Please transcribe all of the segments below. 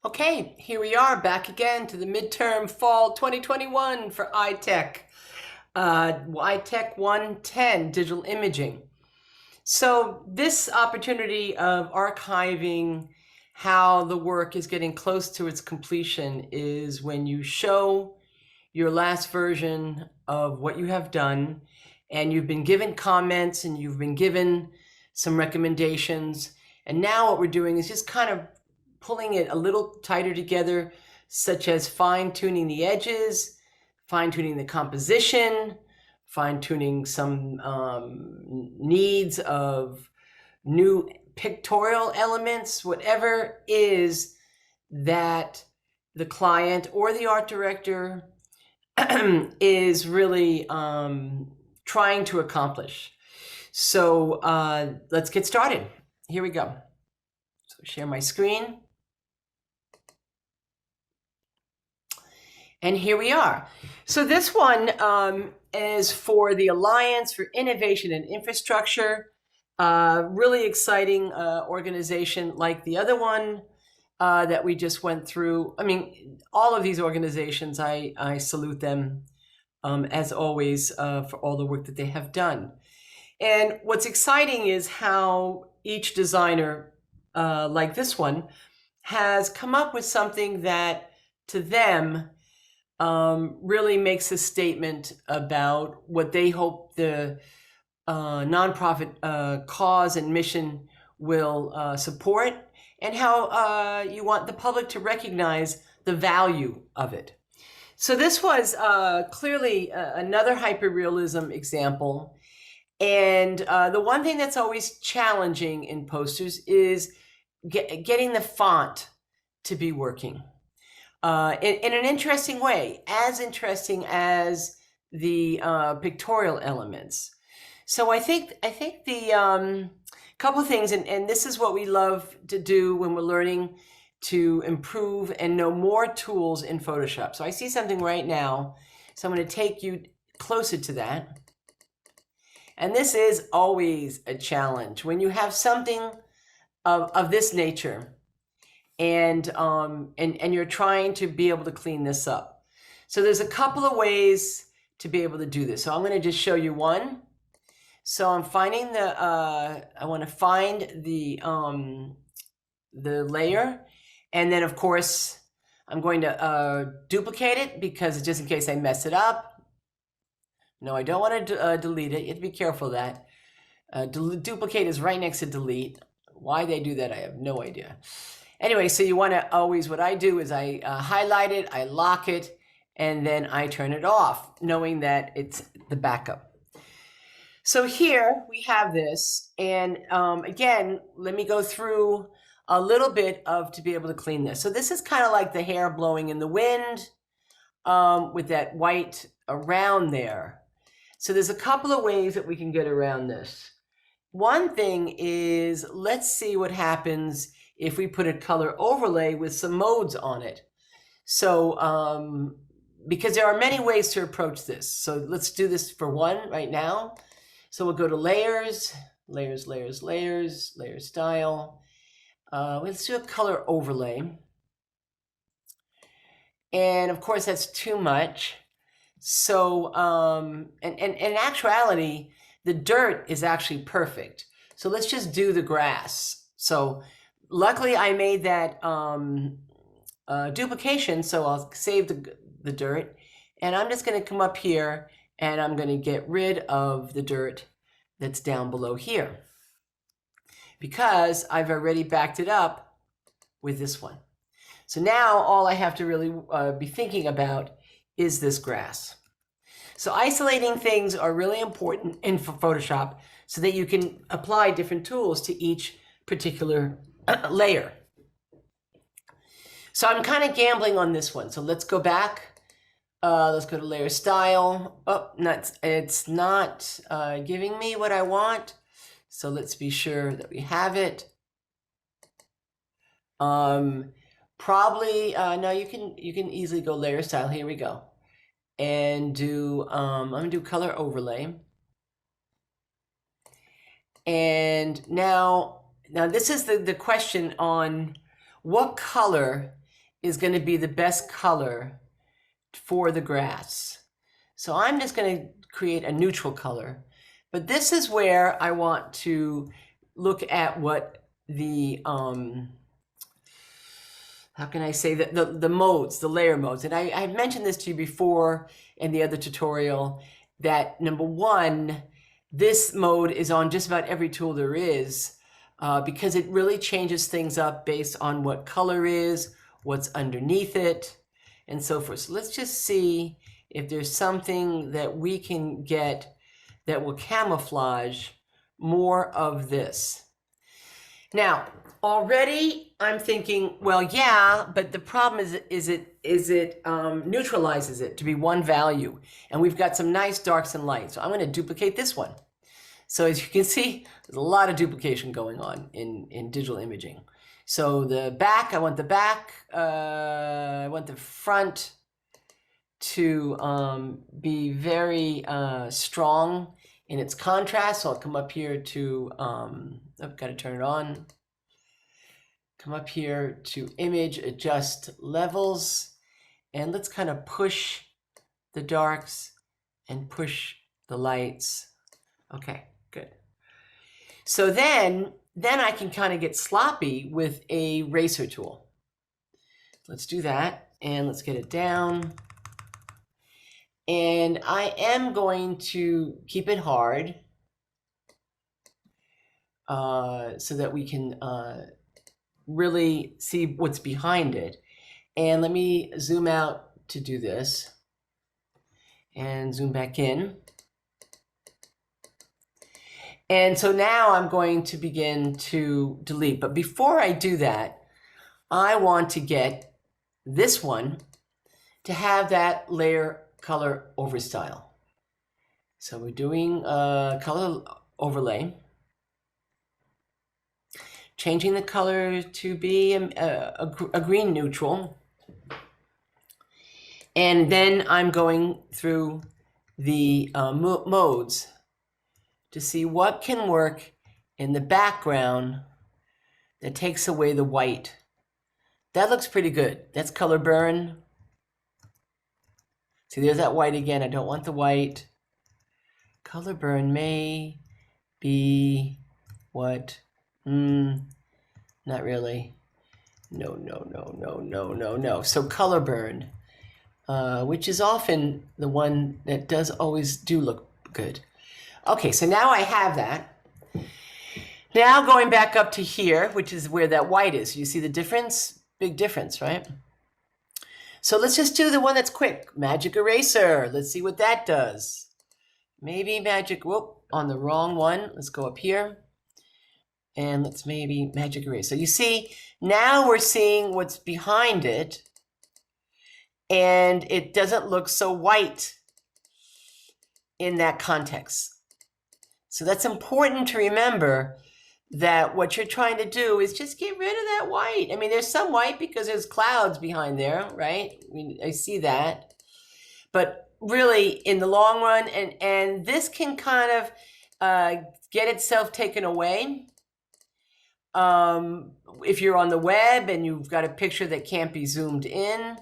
Okay, here we are back again to the midterm fall 2021 for Itech. Itech 110, digital imaging. So this opportunity of archiving how the work is getting close to its completion is when you show your last version of what you have done, and you've been given comments and you've been given some recommendations. And now what we're doing is just kind of pulling it a little tighter together, such as fine-tuning the edges, fine-tuning the composition, fine-tuning some needs of new pictorial elements, whatever is that the client or the art director is really trying to accomplish. So let's get started. Here we go. So share my screen. And here we are. So this one is for the Alliance for Innovation and Infrastructure. Really exciting organization like the other one that we just went through. I mean, all of these organizations, I salute them as always for all the work that they have done. And what's exciting is how each designer like this one has come up with something that to them really makes a statement about what they hope the nonprofit cause and mission will support, and how you want the public to recognize the value of it. So this was clearly another hyperrealism example. And the one thing that's always challenging in posters is getting the font to be working. In an interesting way, as interesting as the pictorial elements. So I think the couple of things, and this is what we love to do when we're learning to improve and know more tools in Photoshop. So I see something right now, so I'm going to take you closer to that. And this is always a challenge when you have something of this nature. And you're trying to be able to clean this up. So there's a couple of ways to be able to do this. So I'm going to just show you one. So I'm finding the I want to find the layer, and then of course I'm going to duplicate it, because just in case I mess it up. No, I don't want to delete it. You have to be careful of that. Duplicate is right next to delete. Why they do that, I have no idea. Anyway, so you want to always, what I do is I highlight it, I lock it, and then I turn it off, knowing that it's the backup. So here we have this, and again, let me go through a little bit to be able to clean this. So this is kind of like the hair blowing in the wind with that white around there. So there's a couple of ways that we can get around this. One thing is, let's see what happens if we put a color overlay with some modes on it. So, because there are many ways to approach this. So let's do this for one right now. So we'll go to layers, layers, layers, layers, layer style. Let's do a color overlay. And of course that's too much. So, and in actuality, the dirt is actually perfect. So let's just do the grass. So luckily I made that duplication, so I'll save the dirt. And I'm just going to come up here and I'm going to get rid of the dirt that's down below here, because I've already backed it up with this one. So now all I have to really be thinking about is this grass. So isolating things are really important in Photoshop so that you can apply different tools to each particular layer. So I'm kind of gambling on this one. So let's go back. Let's go to layer style. Oh, it's not giving me what I want. So let's be sure that we have it. Probably no, you can easily go layer style. Here we go. And do I'm gonna do color overlay. And now this is the question on what color is going to be the best color for the grass. So I'm just going to create a neutral color. But this is where I want to look at what the, how can I say that, the modes, the layer modes. And I mentioned this to you before in the other tutorial, that number one, this mode is on just about every tool there is, because it really changes things up based on what color is, what's underneath it, and so forth. So let's just see if there's something that we can get that will camouflage more of this. Now, already I'm thinking, well, yeah, but the problem is it neutralizes it to be one value. And we've got some nice darks and lights. So I'm going to duplicate this one. So as you can see, there's a lot of duplication going on in digital imaging. So the back, I want the back, I want the front to be very strong in its contrast. So I'll come up here to, I've got to turn it on. Come up here to image, adjust levels, and let's kind of push the darks and push the lights. Okay, good. So then I can kind of get sloppy with a eraser tool. Let's do that, and let's get it down. And I am going to keep it hard so that we can really see what's behind it. And let me zoom out to do this and zoom back in. And so now I'm going to begin to delete. But before I do that, I want to get this one to have that layer color over style. So we're doing a color overlay, changing the color to be a green neutral. And then I'm going through the modes to see what can work in the background that takes away the white. That looks pretty good. That's color burn. See, there's that white again. I don't want the white. Color burn may be what? Not really. No. So color burn, which is often the one that does always do look good. Okay, so now I have that. Now going back up to here, which is where that white is. You see the difference? Big difference, right? So let's just do the one that's quick. Magic eraser. Let's see what that does. Maybe magic, whoop, on the wrong one. Let's go up here. And let's maybe magic eraser. So you see, now we're seeing what's behind it. And it doesn't look so white in that context. So that's important to remember, that what you're trying to do is just get rid of that white. I mean, there's some white because there's clouds behind there, right? I see that. But really, in the long run, and this can kind of get itself taken away. If you're on the web and you've got a picture that can't be zoomed in.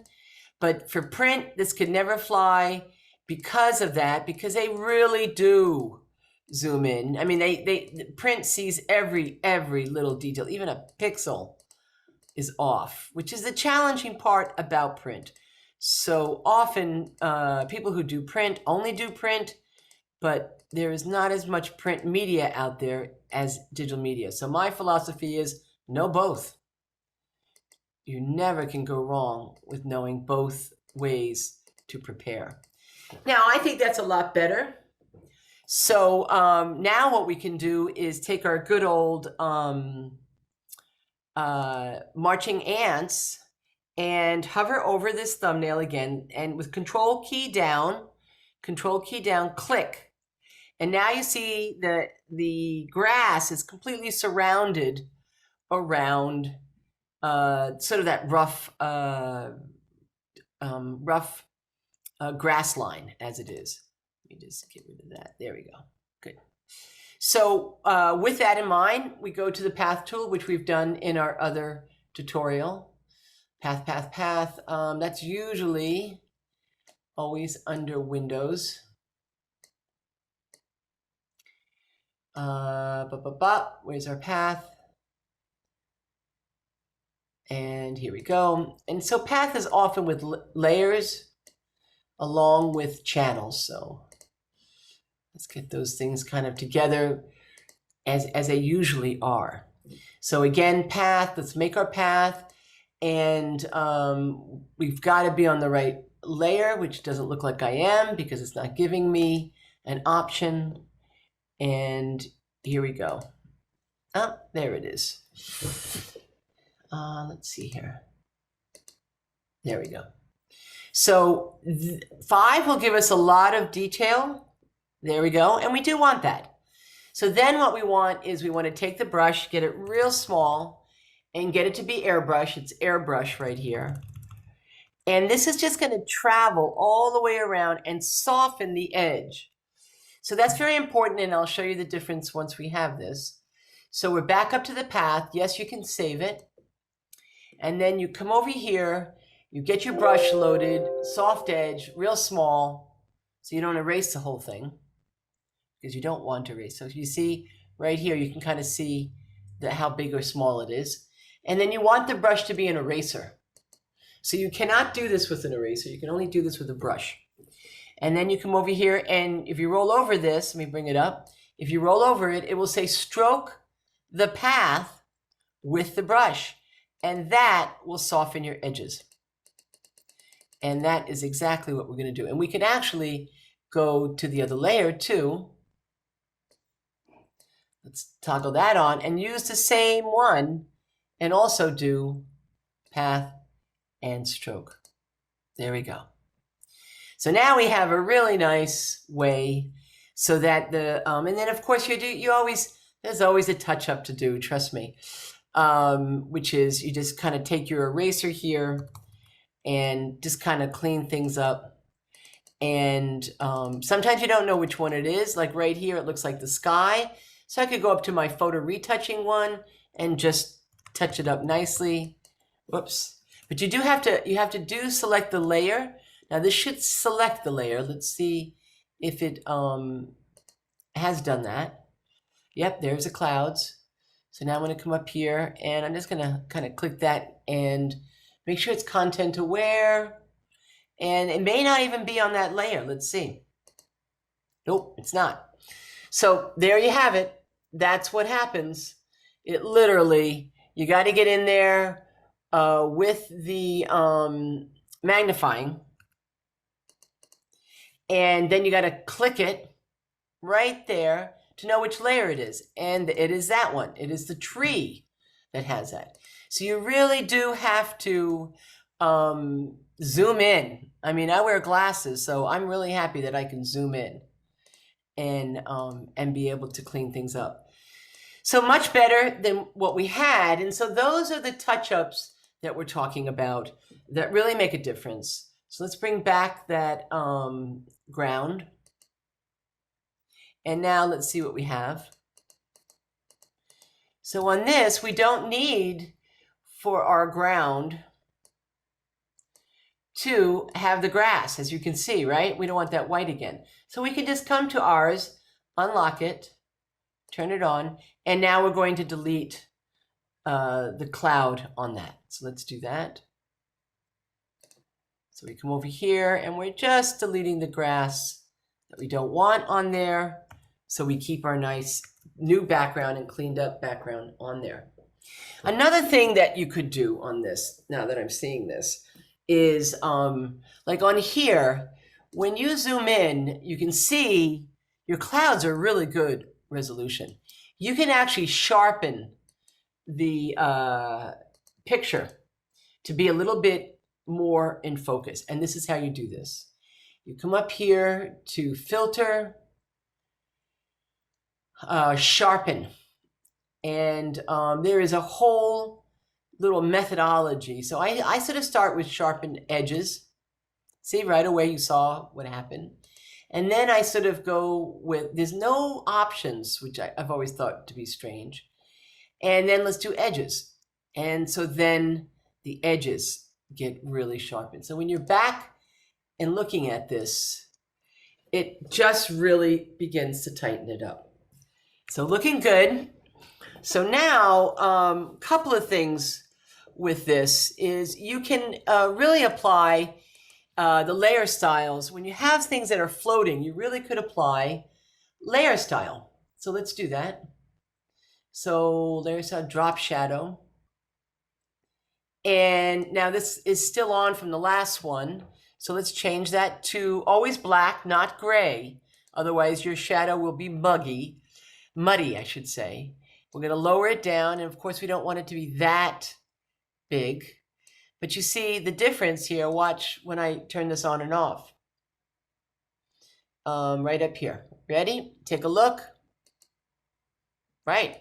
But for print, this could never fly because of that, because they really do zoom in. I mean, the print sees every little detail. Even a pixel is off, which is the challenging part about print. So often people who do print only do print, but there is not as much print media out there as digital media. So my philosophy is know both. You never can go wrong with knowing both ways to prepare. Now, I think that's a lot better. So now what we can do is take our good old marching ants and hover over this thumbnail again, and with control key down, click. And now you see that the grass is completely surrounded around sort of that rough grass line as it is. Let me just get rid of that. There we go. Good. So with that in mind, we go to the path tool, which we've done in our other tutorial. Path, path, path. That's usually always under Windows. Where's our path? And here we go. And so path is often with layers along with channels. So let's get those things kind of together as they usually are. So again, path, let's make our path. And we've got to be on the right layer, which doesn't look like I am because it's not giving me an option. And here we go. Oh, there it is. Let's see here. There we go. So 5 will give us a lot of detail. There we go. And we do want that. So then what we want is we want to take the brush, get it real small, and get it to be airbrush. It's airbrush right here. And this is just going to travel all the way around and soften the edge. So that's very important, and I'll show you the difference once we have this. So we're back up to the path. Yes, you can save it. And then you come over here, you get your brush loaded, soft edge, real small, so you don't erase the whole thing, because you don't want to erase. So you see right here, you can kind of see how big or small it is. And then you want the brush to be an eraser. So you cannot do this with an eraser. You can only do this with a brush. And then you come over here, and if you roll over this, let me bring it up. If you roll over it, it will say stroke the path with the brush. And that will soften your edges. And that is exactly what we're going to do. And we can actually go to the other layer too. Let's toggle that on and use the same one and also do path and stroke. There we go. So now we have a really nice way so that the, and then of course there's always a touch up to do, trust me, which is you just kind of take your eraser here and just kind of clean things up. And sometimes you don't know which one it is. Like right here, it looks like the sky. So I could go up to my photo retouching one and just touch it up nicely. Whoops. But you have to select the layer. Now this should select the layer. Let's see if it has done that. Yep, there's the clouds. So now I'm going to come up here and I'm just going to kind of click that and make sure it's content aware. And it may not even be on that layer. Let's see. Nope, it's not. So there you have it. That's what happens. It literally, you got to get in there with the magnifying. And then you got to click it right there to know which layer it is. And it is that one. It is the tree that has that. So you really do have to zoom in. I mean, I wear glasses, so I'm really happy that I can zoom in and be able to clean things up. So much better than what we had. And so those are the touch-ups that we're talking about that really make a difference. So let's bring back that ground. And now let's see what we have. So on this, we don't need for our ground to have the grass, as you can see, right? We don't want that white again. So we can just come to ours, unlock it, turn it on, and now we're going to delete the cloud on that. So let's do that. So we come over here and we're just deleting the grass that we don't want on there. So we keep our nice new background and cleaned up background on there. Another thing that you could do on this, now that I'm seeing this, is like on here, when you zoom in, you can see your clouds are really good resolution. You can actually sharpen the picture to be a little bit more in focus. And this is how you do this. You come up here to filter, sharpen. And there is a whole little methodology. So I sort of start with sharpened edges. See, right away you saw what happened. And then I sort of go with, there's no options, which I've always thought to be strange. And then let's do edges. And so then the edges. get really sharpened. So when you're back and looking at this, it just really begins to tighten it up. So looking good. So now, a couple of things with this is you can really apply the layer styles. When you have things that are floating, you really could apply layer style. So let's do that. So layer style, drop shadow. And now this is still on from the last one. So let's change that to always black, not gray. Otherwise your shadow will be muddy, I should say. We're going to lower it down. And of course we don't want it to be that big. But you see the difference here. Watch when I turn this on and off. Right up here. Ready? Take a look. Right.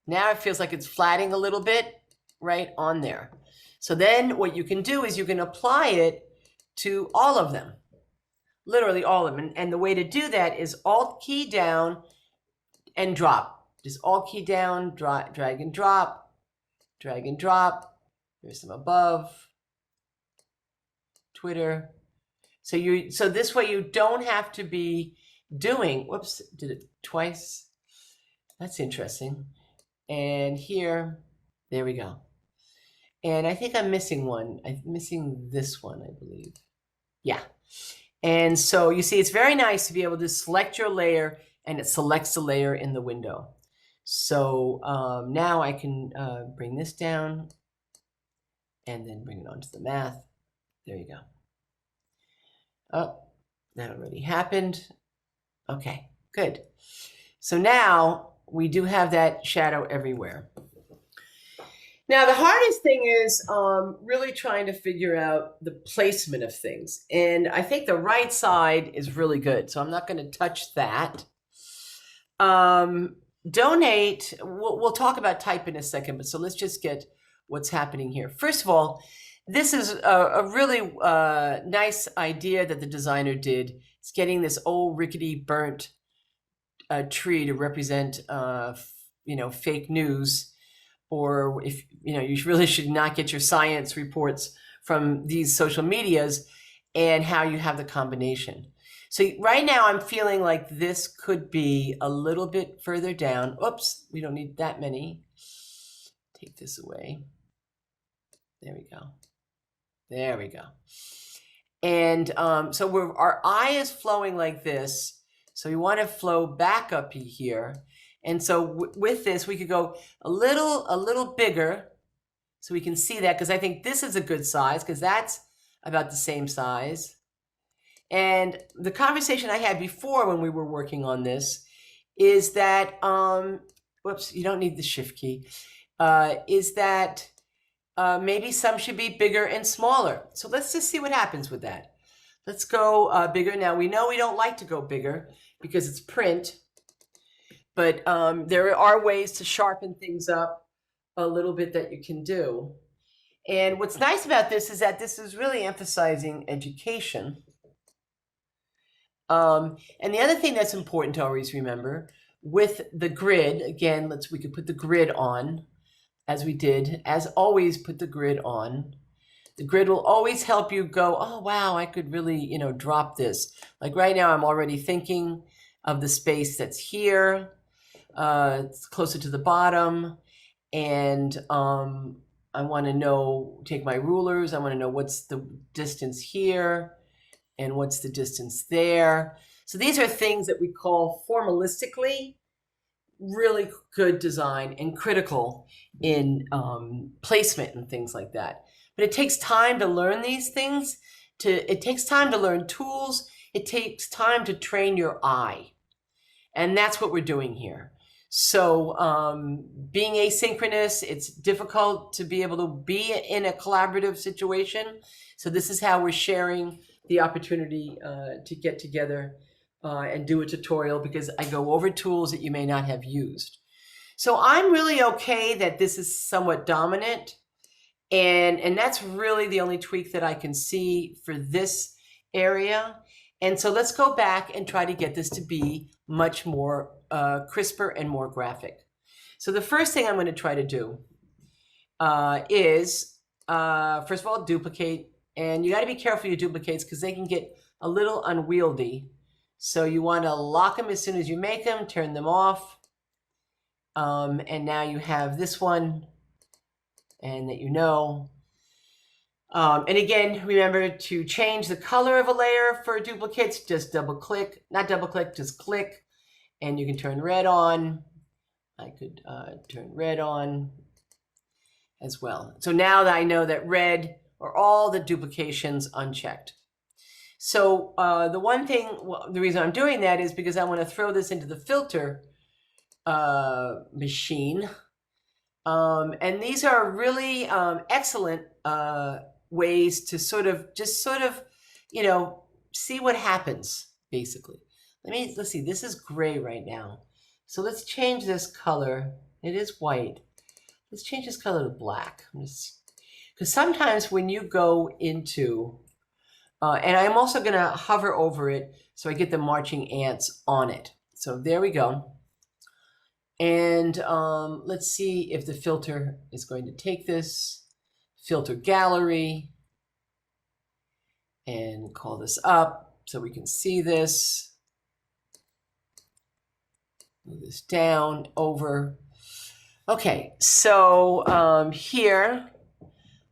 Now it feels like it's flatting a little bit right on there. So then what you can do is you can apply it to all of them. Literally all of them. And the way to do that is Alt key down and drop. Just Alt key down, drag and drop, drag and drop. There's some above. Twitter. So this way you don't have to be doing, whoops, did it twice. That's interesting. And here, there we go. And I think I'm missing one. I'm missing this one, I believe. Yeah. And so you see, it's very nice to be able to select your layer and it selects the layer in the window. So now I can bring this down and then bring it onto the math. There you go. Oh, that already happened. Okay, good. So now we do have that shadow everywhere. Now, the hardest thing is really trying to figure out the placement of things. And I think the right side is really good. So I'm not going to touch that. Donate, we'll talk about type in a second, but so let's just get what's happening here. First of all, this is a really nice idea that the designer did. It's getting this old rickety burnt tree to represent, fake news, or if you really should not get your science reports from these social medias, and how you have the combination. So right now I'm feeling like this could be a little bit further down. Oops, we don't need that many. Take this away. There we go. There we go. And so our eye is flowing like this. So we want to flow back up here. And so with this, we could go a little bigger so we can see that, because I think this is a good size, because that's about the same size. And the conversation I had before when we were working on this is that, whoops, you don't need the shift key, is that maybe some should be bigger and smaller. So let's just see what happens with that. Let's go bigger. Now, we know we don't like to go bigger because it's print, but there are ways to sharpen things up a little bit that you can do. And what's nice about this is that this is really emphasizing education. And the other thing that's important to always remember with the grid, again, we could put the grid on as we did. As always, put the grid on. The grid will always help you go, oh, wow, I could really, drop this. Like right now, I'm already thinking of the space that's here. It's closer to the bottom. And I want to take my rulers. I want to know what's the distance here and what's the distance there. So these are things that we call formalistically really good design and critical in placement and things like that. But it takes time to learn these things. It takes time to learn tools. It takes time to train your eye. And that's what we're doing here. So being asynchronous, it's difficult to be able to be in a collaborative situation. So this is how we're sharing the opportunity to get together and do a tutorial, because I go over tools that you may not have used. So I'm really okay that this is somewhat dominant. And that's really the only tweak that I can see for this area. And so let's go back and try to get this to be much more crisper and more graphic. So the first thing I'm going to try to do is first of all, duplicate. And you got to be careful with your duplicates because they can get a little unwieldy. So you want to lock them as soon as you make them, turn them off. And now you have this one, and that you know. And again, remember to change the color of a layer for duplicates. Just double click, not double click, just click. And you can turn red on. I could turn red on as well. So now that I know that red are all the duplications unchecked. So the one thing, the reason I'm doing that is because I want to throw this into the filter machine. And these are really excellent ways to sort of, you know, see what happens, basically. Let's see, this is gray right now. So let's change this color. It is white. Let's change this color to black. Because sometimes when you go into, and I'm also going to hover over it so I get the marching ants on it. So there we go. And let's see if the filter is going to take this. Filter gallery. And call this up so we can see this. Move this down, over. Okay, so here,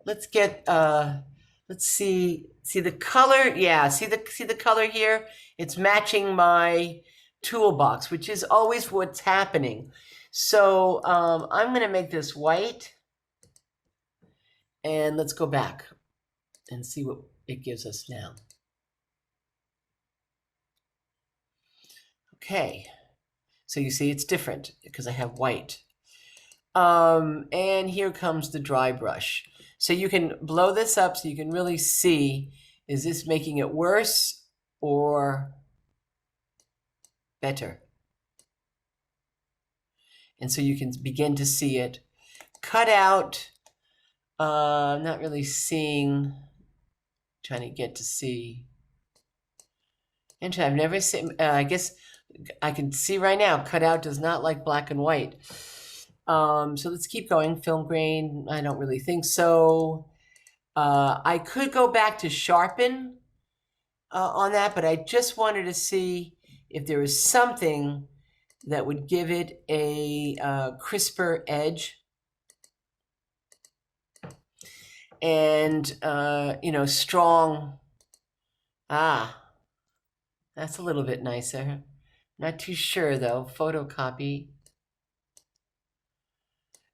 let's get, let's see the color. Yeah, see the color here? It's matching my toolbox, which is always what's happening. So I'm going to make this white. And let's go back and see what it gives us now. Okay, so you see it's different because I have white. And here comes the dry brush. So you can blow this up so you can really see, is this making it worse or better? And so you can begin to see it. Cut out, I'm not really seeing, trying to get to see. Interesting, I've never seen, I guess I can see right now, cutout does not like black and white. So let's keep going. Film grain, I don't really think so. I could go back to sharpen on that, but I just wanted to see if there was something that would give it a crisper edge. And, you know, strong. Ah, that's a little bit nicer. Not too sure though. Photocopy.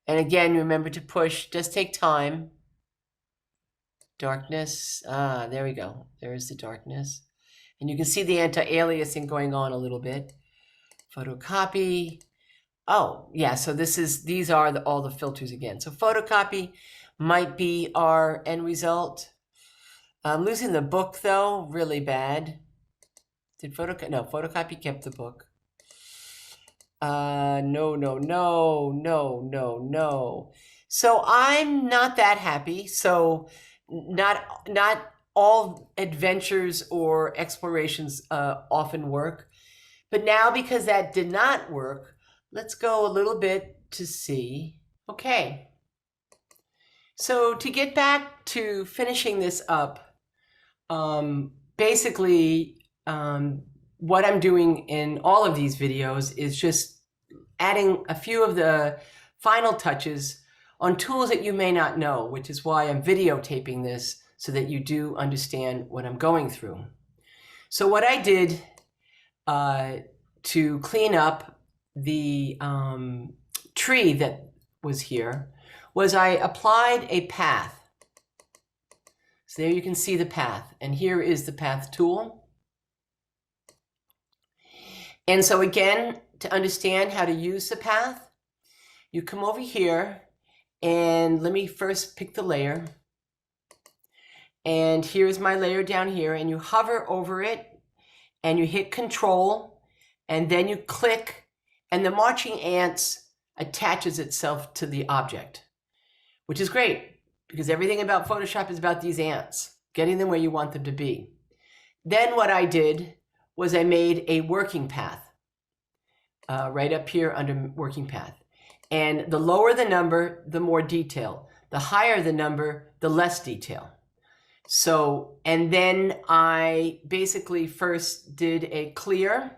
And again, remember to push. Just take time. Darkness. Ah, there we go. There's the darkness. And you can see the anti-aliasing going on a little bit. Photocopy. Oh, yeah. So these are all the filters again. So photocopy might be our end result. I'm losing the book though, really bad. Did photocopy kept the book. No. So I'm not that happy. So not all adventures or explorations often work. But now because that did not work, let's go a little bit to see. Okay. So to get back to finishing this up, basically what I'm doing in all of these videos is just adding a few of the final touches on tools that you may not know, which is why I'm videotaping this so that you do understand what I'm going through. So what I did to clean up the tree that was here was I applied a path. So there you can see the path, and here is the path tool. And so again, to understand how to use the path, you come over here and let me first pick the layer. And here's my layer down here, and you hover over it and you hit Control, and then you click, and the marching ants attaches itself to the object, which is great because everything about Photoshop is about these ants, getting them where you want them to be. Then what I did was I made a working path right up here under working path. And the lower the number, the more detail. The higher the number, the less detail. So, and then I basically first did a clear.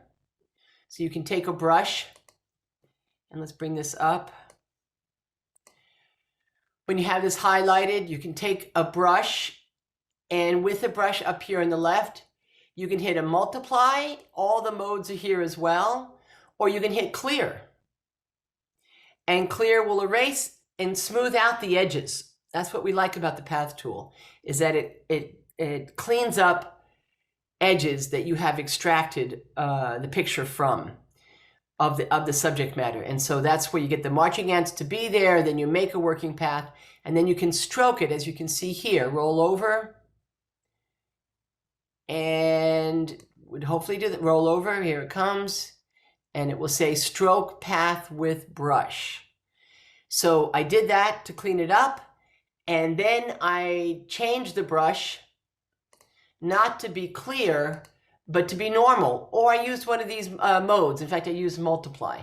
So you can take a brush, and let's bring this up. When you have this highlighted, you can take a brush, and with the brush up here on the left, you can hit a multiply. All the modes are here as well. Or you can hit clear. And clear will erase and smooth out the edges. That's what we like about the path tool, is that it cleans up edges that you have extracted the picture from of the subject matter. And so that's where you get the marching ants to be there, then you make a working path, and then you can stroke it, as you can see here. Roll over, and would hopefully do that. Roll over, here it comes, and it will say stroke path with brush. So I did that to clean it up, and then I changed the brush not to be clear, but to be normal. Or I used one of these modes. In fact, I used multiply.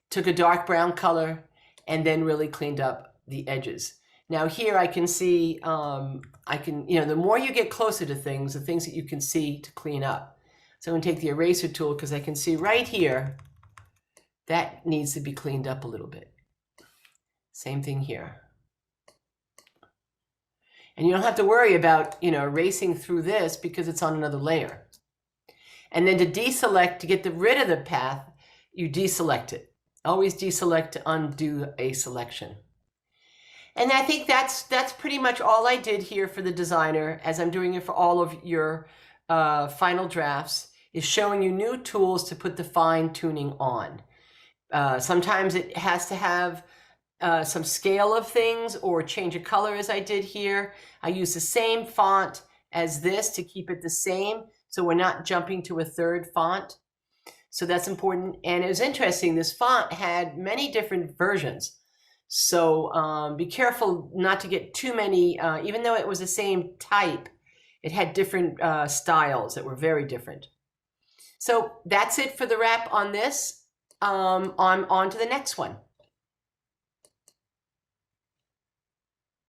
Took a dark brown color and then really cleaned up the edges. Now here I can see, the more you get closer to things, the things that you can see to clean up. So I'm going to take the eraser tool because I can see right here that needs to be cleaned up a little bit. Same thing here. And you don't have to worry about, erasing through this because it's on another layer. And then to deselect, to get rid of the path, you deselect it. Always deselect to undo a selection. And I think that's pretty much all I did here for the designer, as I'm doing it for all of your final drafts, is showing you new tools to put the fine tuning on. Sometimes it has to have some scale of things or change a color, as I did here. I use the same font as this to keep it the same, so we're not jumping to a third font. So that's important. And it was interesting, this font had many different versions. So be careful not to get too many, even though it was the same type, it had different styles that were very different. So that's it for the wrap on this. On to the next one.